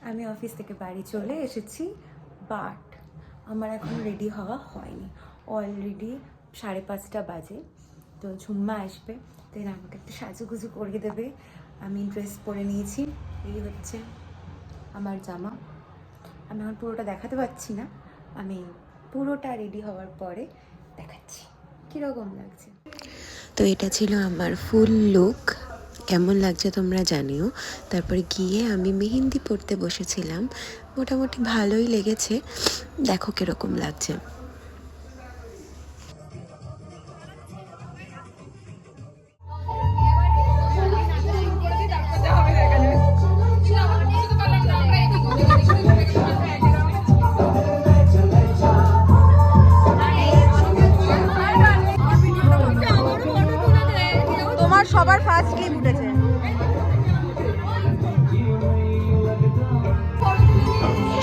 আমি অফিস থেকে বাড়ি চলে এসেছি, বাট আমার এখন রেডি হওয়া হয়নি। অলরেডি 5:30 বাজে। তো ঝুম্মা আসবে, দেন আমাকে একটু সাজুগুজু করিয়ে দেবে। আমি ড্রেস পরে নিয়েছি, এই হচ্ছে আমার জামা। আমি এখন পুরোটা দেখাতে পারছি না, আমি পুরোটা রেডি হওয়ার পরে দেখাচ্ছি কীরকম লাগছে। তো এটা ছিল আমার ফুল লুক। কেমন লাগছে তোমরা জানিও। তারপরে গিয়ে আমি মেহেন্দি পরতে বসেছিলাম, মোটামুটি ভালোই লেগেছে। দেখো কীরকম লাগছে। সবার ফার্স্ট ক্লিপ উঠেছে।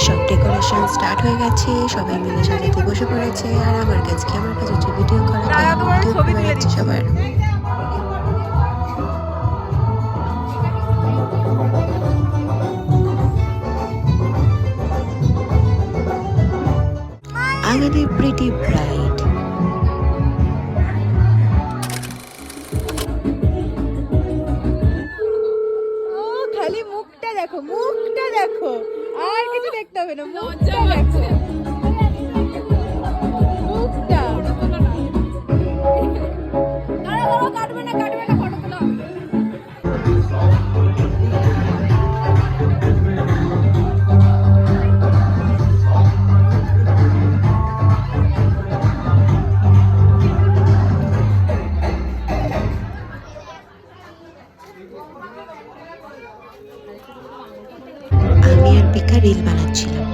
সব ডেকোরেশন স্টার্ট হয়ে গেছে, সবাই মিলে সাজাতে বসে পড়েছে। আর আমার কাছে হচ্ছে ভিডিও করা, ছবি তুলে দিচ্ছি সবার। আমাদের প্রিটি ব্রাইড খালি মুখটা দেখো, মুখটা দেখো, আর কিছু দেখতে হবে না, মুখটা দেখো, মুখটা। কাটবে না, কাটবে না, ফটো তোলা। আমি আর পিকা রিল বানাচ্ছিলাম।